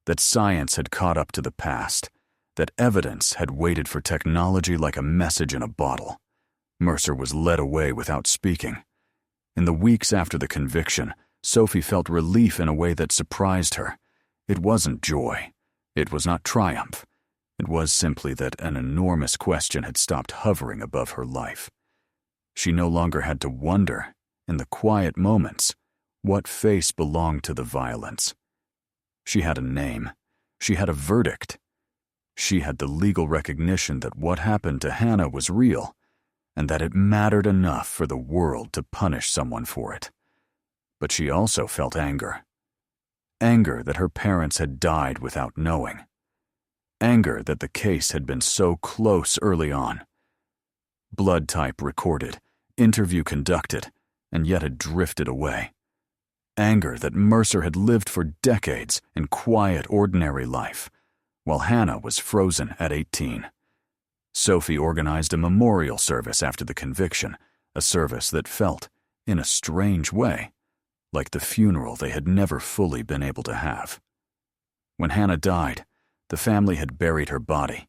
that science had caught up to the past, that evidence had waited for technology like a message in a bottle. Mercer was led away without speaking. In the weeks after the conviction, Sophie felt relief in a way that surprised her. It wasn't joy. It was not triumph. It was simply that an enormous question had stopped hovering above her life. She no longer had to wonder, in the quiet moments, what face belonged to the violence. She had a name. She had a verdict. She had the legal recognition that what happened to Hannah was real, and that it mattered enough for the world to punish someone for it. But she also felt anger. Anger that her parents had died without knowing. Anger that the case had been so close early on. Blood type recorded, interview conducted, and yet had drifted away. Anger that Mercer had lived for decades in quiet, ordinary life, while Hannah was frozen at 18. Sophie organized a memorial service after the conviction, a service that felt, in a strange way, like the funeral they had never fully been able to have. When Hannah died, the family had buried her body,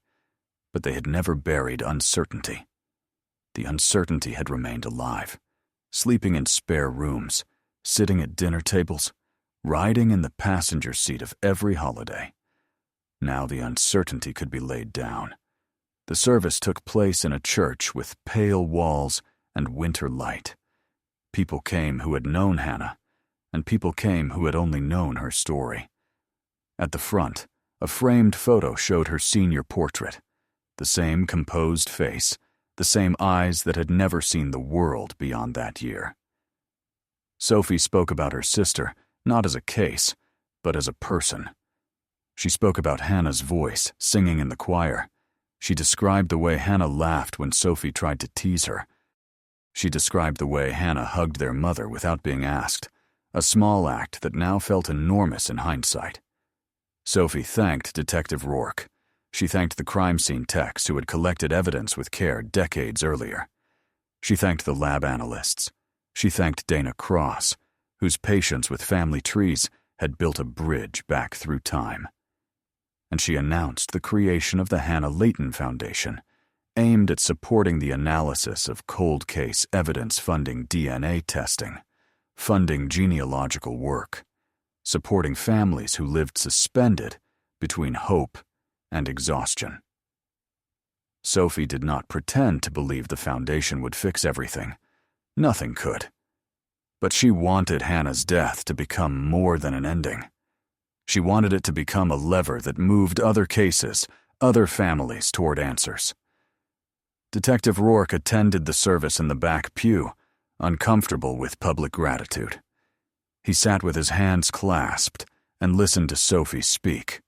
but they had never buried uncertainty. The uncertainty had remained alive, sleeping in spare rooms, sitting at dinner tables, riding in the passenger seat of every holiday. Now the uncertainty could be laid down. The service took place in a church with pale walls and winter light. People came who had known Hannah, and people came who had only known her story. At the front, a framed photo showed her senior portrait, the same composed face, the same eyes that had never seen the world beyond that year. Sophie spoke about her sister, not as a case, but as a person. She spoke about Hannah's voice, singing in the choir. She described the way Hannah laughed when Sophie tried to tease her. She described the way Hannah hugged their mother without being asked, a small act that now felt enormous in hindsight. Sophie thanked Detective Rourke. She thanked the crime scene techs who had collected evidence with care decades earlier. She thanked the lab analysts. She thanked Dana Cross, whose patience with family trees had built a bridge back through time. And she announced the creation of the Hannah Leighton Foundation, aimed at supporting the analysis of cold case evidence, funding DNA testing, funding genealogical work, supporting families who lived suspended between hope and exhaustion. Sophie did not pretend to believe the foundation would fix everything. Nothing could. But she wanted Hannah's death to become more than an ending. She wanted it to become a lever that moved other cases, other families toward answers. Detective Rourke attended the service in the back pew, uncomfortable with public gratitude. He sat with his hands clasped and listened to Sophie speak.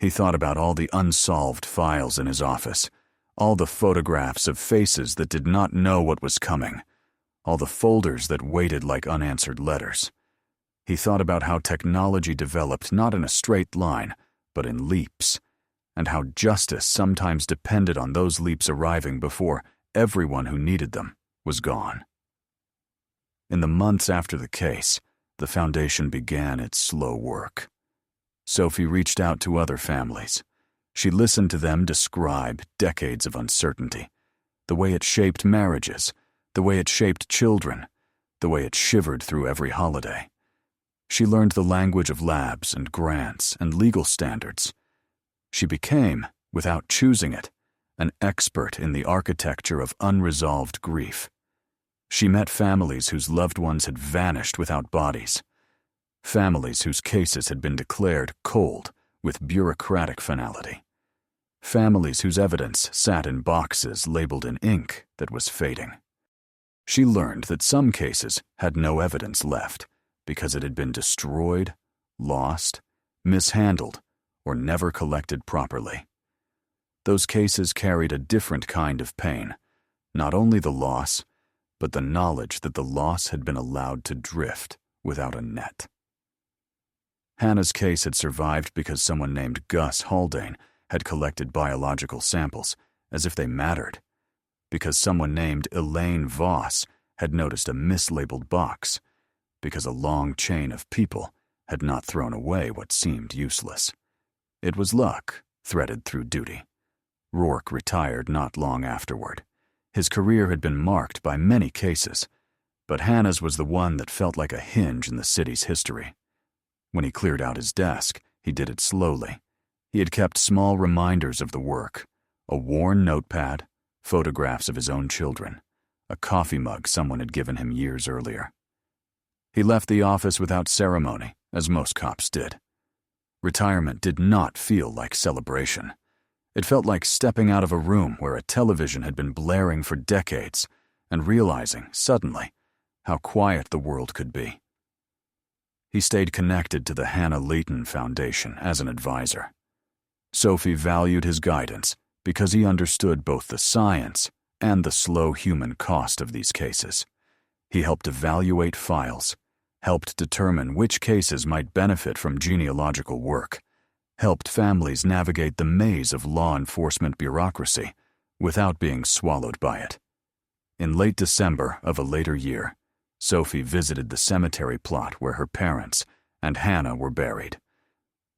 He thought about all the unsolved files in his office, all the photographs of faces that did not know what was coming, all the folders that waited like unanswered letters. He thought about how technology developed not in a straight line, but in leaps, and how justice sometimes depended on those leaps arriving before everyone who needed them was gone. In the months after the case, the foundation began its slow work. Sophie reached out to other families. She listened to them describe decades of uncertainty, the way it shaped marriages, the way it shaped children, the way it shivered through every holiday. She learned the language of labs and grants and legal standards. She became, without choosing it, an expert in the architecture of unresolved grief. She met families whose loved ones had vanished without bodies, families whose cases had been declared cold with bureaucratic finality, families whose evidence sat in boxes labeled in ink that was fading. She learned that some cases had no evidence left because it had been destroyed, lost, mishandled, or never collected properly. Those cases carried a different kind of pain, not only the loss, but the knowledge that the loss had been allowed to drift without a net. Hannah's case had survived because someone named Gus Haldane had collected biological samples as if they mattered, because someone named Elaine Voss had noticed a mislabeled box, because a long chain of people had not thrown away what seemed useless. It was luck, threaded through duty. Rourke retired not long afterward. His career had been marked by many cases, but Hannah's was the one that felt like a hinge in the city's history. When he cleared out his desk, he did it slowly. He had kept small reminders of the work, a worn notepad, photographs of his own children, a coffee mug someone had given him years earlier. He left the office without ceremony, as most cops did. Retirement did not feel like celebration. It felt like stepping out of a room where a television had been blaring for decades and realizing, suddenly, how quiet the world could be. He stayed connected to the Hannah Leighton Foundation as an advisor. Sophie valued his guidance because he understood both the science and the slow human cost of these cases. He helped evaluate files, helped determine which cases might benefit from genealogical work, helped families navigate the maze of law enforcement bureaucracy without being swallowed by it. In late December of a later year, Sophie visited the cemetery plot where her parents and Hannah were buried.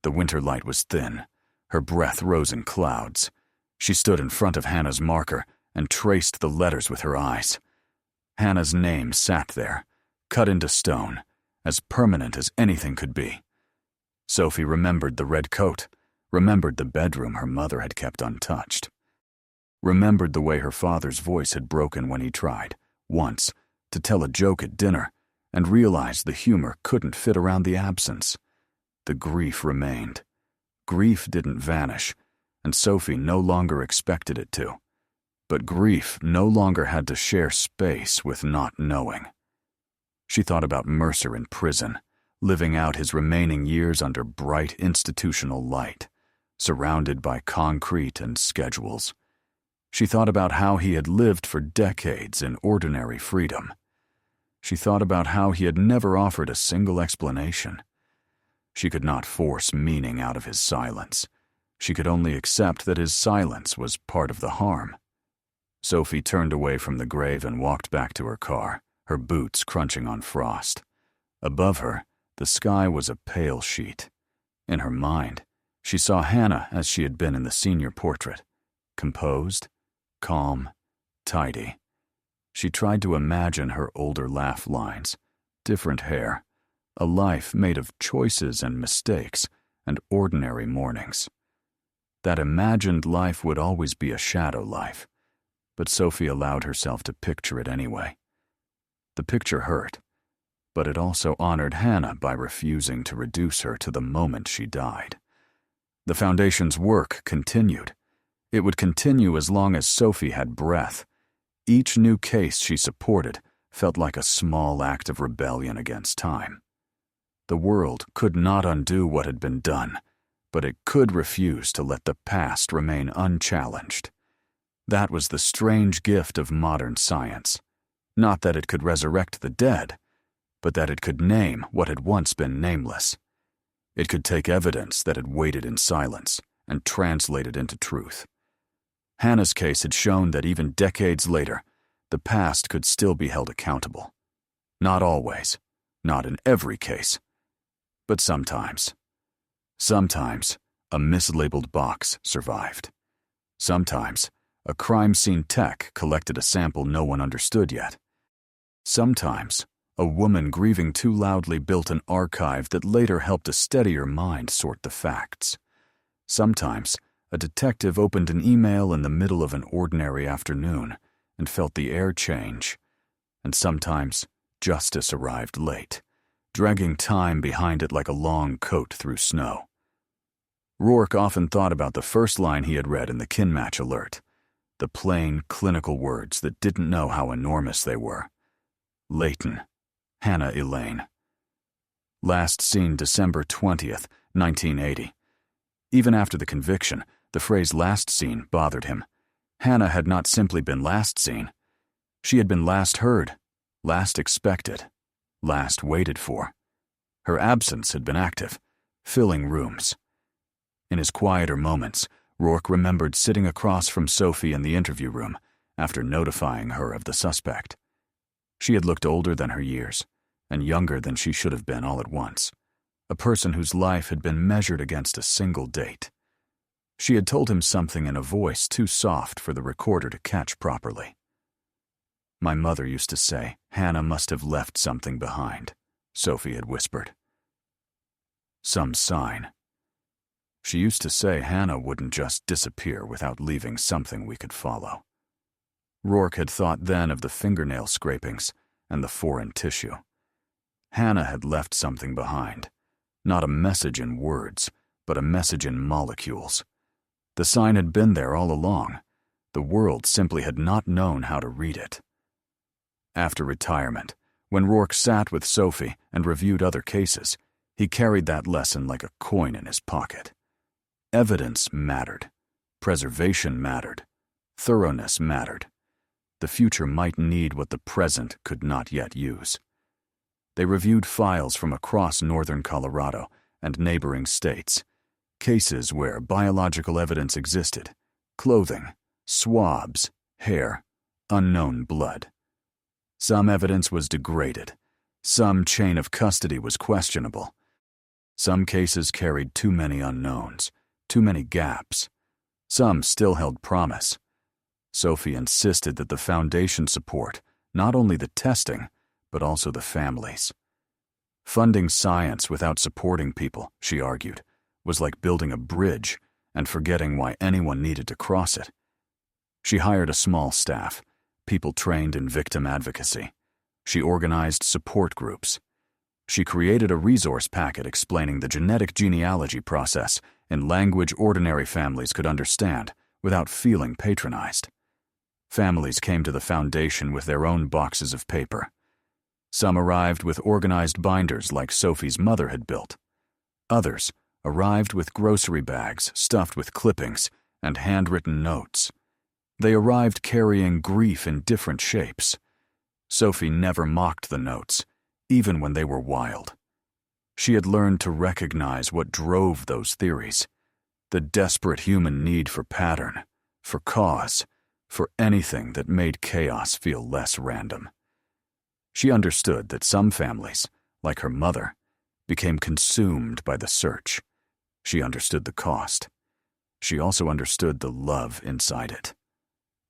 The winter light was thin. Her breath rose in clouds. She stood in front of Hannah's marker and traced the letters with her eyes. Hannah's name sat there, cut into stone, as permanent as anything could be. Sophie remembered the red coat, remembered the bedroom her mother had kept untouched, remembered the way her father's voice had broken when he tried, once, to tell a joke at dinner, and realized the humor couldn't fit around the absence. The grief remained. Grief didn't vanish, and Sophie no longer expected it to. But grief no longer had to share space with not knowing. She thought about Mercer in prison, living out his remaining years under bright institutional light, surrounded by concrete and schedules. She thought about how he had lived for decades in ordinary freedom. She thought about how he had never offered a single explanation. She could not force meaning out of his silence. She could only accept that his silence was part of the harm. Sophie turned away from the grave and walked back to her car, her boots crunching on frost. Above her, the sky was a pale sheet. In her mind, she saw Hannah as she had been in the senior portrait, composed, calm, tidy. She tried to imagine her older laugh lines, different hair, a life made of choices and mistakes and ordinary mornings. That imagined life would always be a shadow life, but Sophie allowed herself to picture it anyway. The picture hurt, but it also honored Hannah by refusing to reduce her to the moment she died. The Foundation's work continued. It would continue as long as Sophie had breath. Each new case she supported felt like a small act of rebellion against time. The world could not undo what had been done, but it could refuse to let the past remain unchallenged. That was the strange gift of modern science. Not that it could resurrect the dead, but that it could name what had once been nameless. It could take evidence that had waited in silence and translate it into truth. Hannah's case had shown that even decades later, the past could still be held accountable. Not always, not in every case, but sometimes. Sometimes, a mislabeled box survived. Sometimes, a crime scene tech collected a sample no one understood yet. Sometimes, a woman grieving too loudly built an archive that later helped a steadier mind sort the facts. Sometimes, a detective opened an email in the middle of an ordinary afternoon and felt the air change. And sometimes, justice arrived late, dragging time behind it like a long coat through snow. Rourke often thought about the first line he had read in the Kinmatch alert, the plain, clinical words that didn't know how enormous they were. Leighton, Hannah Elaine. Last seen December 20th, 1980. Even after the conviction, the phrase last seen bothered him. Hannah had not simply been last seen. She had been last heard, last expected, last waited for. Her absence had been active, filling rooms. In his quieter moments, Rourke remembered sitting across from Sophie in the interview room after notifying her of the suspect. She had looked older than her years, and younger than she should have been all at once, a person whose life had been measured against a single date. She had told him something in a voice too soft for the recorder to catch properly. "My mother used to say Hannah must have left something behind," Sophie had whispered. Some sign. She used to say Hannah wouldn't just disappear without leaving something we could follow. Rourke had thought then of the fingernail scrapings and the foreign tissue. Hannah had left something behind, not a message in words, but a message in molecules. The sign had been there all along. The world simply had not known how to read it. After retirement, when Rourke sat with Sophie and reviewed other cases, he carried that lesson like a coin in his pocket. Evidence mattered. Preservation mattered. Thoroughness mattered. The future might need what the present could not yet use. They reviewed files from across northern Colorado and neighboring states, cases where biological evidence existed: clothing, swabs, hair, unknown blood. Some evidence was degraded. Some chain of custody was questionable. Some cases carried too many unknowns, too many gaps. Some still held promise. Sophie insisted that the foundation support not only the testing, but also the families. Funding science without supporting people, she argued, was like building a bridge and forgetting why anyone needed to cross it. She hired a small staff, people trained in victim advocacy. She organized support groups. She created a resource packet explaining the genetic genealogy process in language ordinary families could understand without feeling patronized. Families came to the foundation with their own boxes of paper. Some arrived with organized binders like Sophie's mother had built. Others arrived with grocery bags stuffed with clippings and handwritten notes. They arrived carrying grief in different shapes. Sophie never mocked the notes, even when they were wild. She had learned to recognize what drove those theories: the desperate human need for pattern, for cause, for anything that made chaos feel less random. She understood that some families, like her mother, became consumed by the search. She understood the cost. She also understood the love inside it.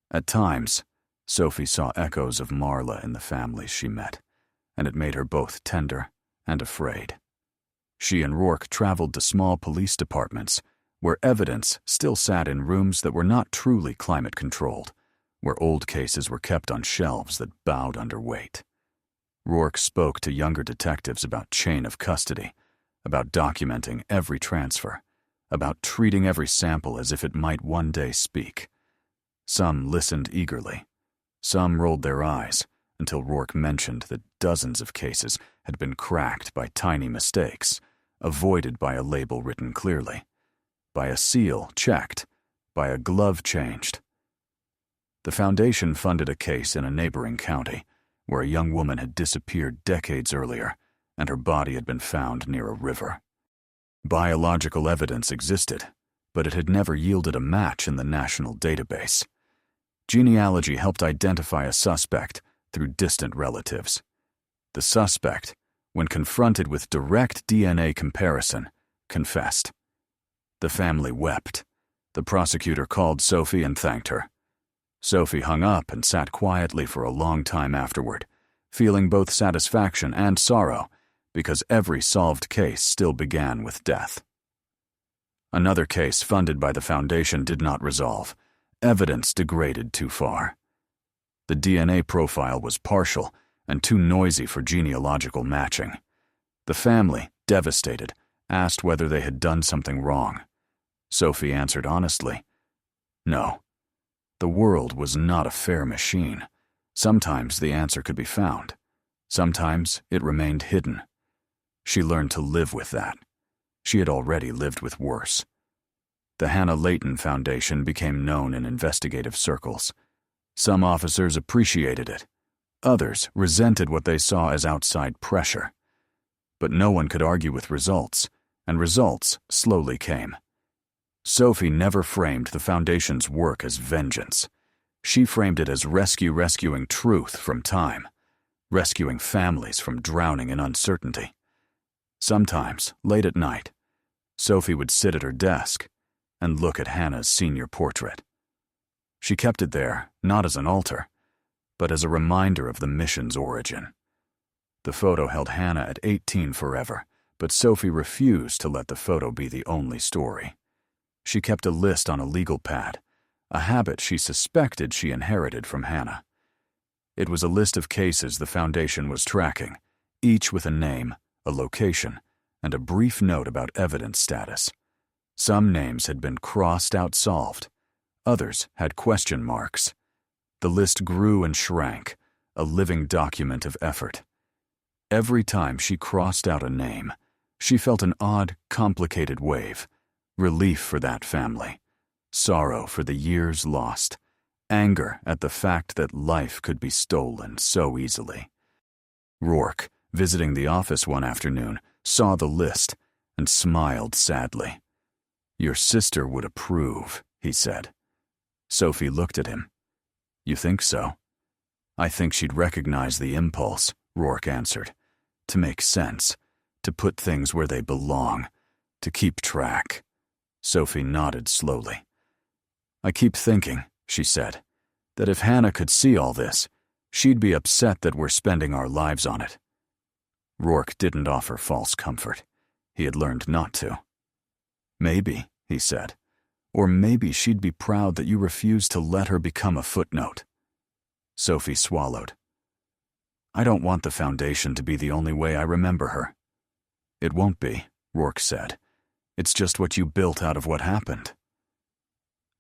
At times, Sophie saw echoes of Marla in the families she met, and it made her both tender and afraid. She and Rourke traveled to small police departments where evidence still sat in rooms that were not truly climate-controlled, where old cases were kept on shelves that bowed under weight. Rourke spoke to younger detectives about chain of custody, about documenting every transfer, about treating every sample as if it might one day speak. Some listened eagerly. Some rolled their eyes until Rourke mentioned that dozens of cases had been cracked by tiny mistakes, avoided by a label written clearly, by a seal checked, by a glove changed. The foundation funded a case in a neighboring county where a young woman had disappeared decades earlier and her body had been found near a river. Biological evidence existed, but it had never yielded a match in the national database. Genealogy helped identify a suspect through distant relatives. The suspect, when confronted with direct DNA comparison, confessed. The family wept. The prosecutor called Sophie and thanked her. Sophie hung up and sat quietly for a long time afterward, feeling both satisfaction and sorrow, because every solved case still began with death. Another case funded by the foundation did not resolve. Evidence degraded too far. The DNA profile was partial and too noisy for genealogical matching. The family, devastated, asked whether they had done something wrong. Sophie answered honestly, no. The world was not a fair machine. Sometimes the answer could be found. Sometimes it remained hidden. She learned to live with that. She had already lived with worse. The Elaine Leighton Foundation became known in investigative circles. Some officers appreciated it. Others resented what they saw as outside pressure. But no one could argue with results, and results slowly came. Sophie never framed the Foundation's work as vengeance. She framed it as rescuing truth from time, rescuing families from drowning in uncertainty. Sometimes, late at night, Sophie would sit at her desk and look at Hannah's senior portrait. She kept it there, not as an altar, but as a reminder of the mission's origin. The photo held Hannah at 18 forever, but Sophie refused to let the photo be the only story. She kept a list on a legal pad, a habit she suspected she inherited from Hannah. It was a list of cases the Foundation was tracking, each with a name, a location, and a brief note about evidence status. Some names had been crossed out solved. Others had question marks. The list grew and shrank, a living document of effort. Every time she crossed out a name, she felt an odd, complicated wave. Relief for that family, sorrow for the years lost, anger at the fact that life could be stolen so easily. Rourke, visiting the office one afternoon, saw the list and smiled sadly. "Your sister would approve," he said. Sophie looked at him. "You think so?" "I think she'd recognize the impulse," Rourke answered. "To make sense, to put things where they belong, to keep track." Sophie nodded slowly. "I keep thinking," she said, "that if Hannah could see all this, she'd be upset that we're spending our lives on it." Rourke didn't offer false comfort. He had learned not to. "Maybe," he said, "or maybe she'd be proud that you refused to let her become a footnote." Sophie swallowed. "I don't want the Foundation to be the only way I remember her." "It won't be," Rourke said. "It's just what you built out of what happened."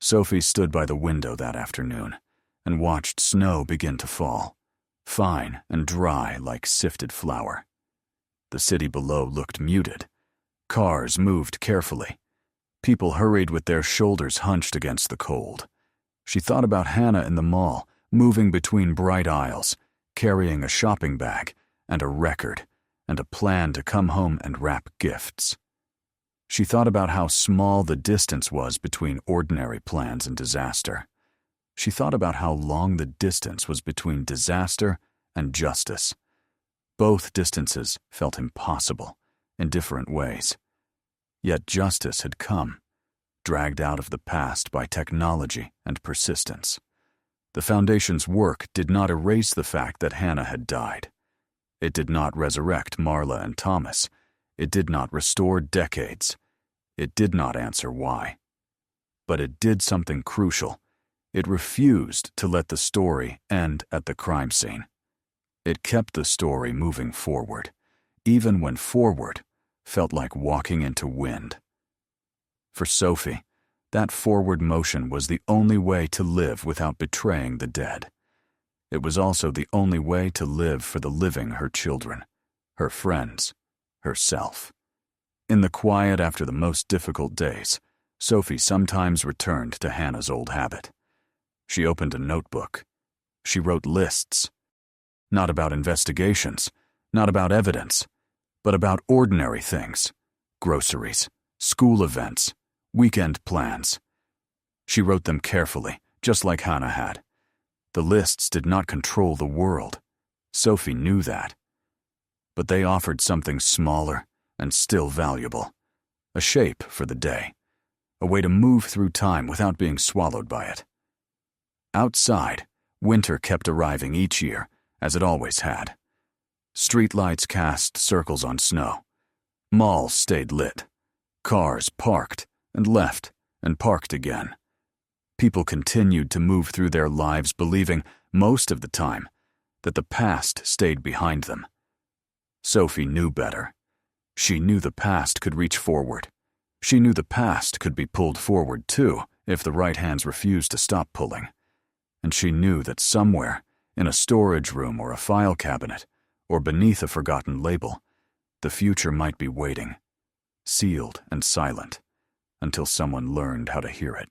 Sophie stood by the window that afternoon and watched snow begin to fall, fine and dry like sifted flour. The city below looked muted. Cars moved carefully. People hurried with their shoulders hunched against the cold. She thought about Hannah in the mall, moving between bright aisles, carrying a shopping bag and a record and a plan to come home and wrap gifts. She thought about how small the distance was between ordinary plans and disaster. She thought about how long the distance was between disaster and justice. Both distances felt impossible in different ways. Yet justice had come, dragged out of the past by technology and persistence. The Foundation's work did not erase the fact that Hannah had died. It did not resurrect Marla and Thomas. It did not restore decades. It did not answer why. But it did something crucial. It refused to let the story end at the crime scene. It kept the story moving forward, even when forward felt like walking into wind. For Sophie, that forward motion was the only way to live without betraying the dead. It was also the only way to live for the living, her children, her friends, herself. In the quiet after the most difficult days, Sophie sometimes returned to Hannah's old habit. She opened a notebook. She wrote lists. Not about investigations, not about evidence, but about ordinary things: groceries, school events, weekend plans. She wrote them carefully, just like Hannah had. The lists did not control the world. Sophie knew that. But they offered something smaller and still valuable: a shape for the day, a way to move through time without being swallowed by it. Outside, winter kept arriving each year, as it always had. Streetlights cast circles on snow. Malls stayed lit. Cars parked and left and parked again. People continued to move through their lives believing, most of the time, that the past stayed behind them. Sophie knew better. She knew the past could reach forward. She knew the past could be pulled forward too, if the right hands refused to stop pulling. And she knew that somewhere, in a storage room or a file cabinet, or beneath a forgotten label, the future might be waiting, sealed and silent, until someone learned how to hear it.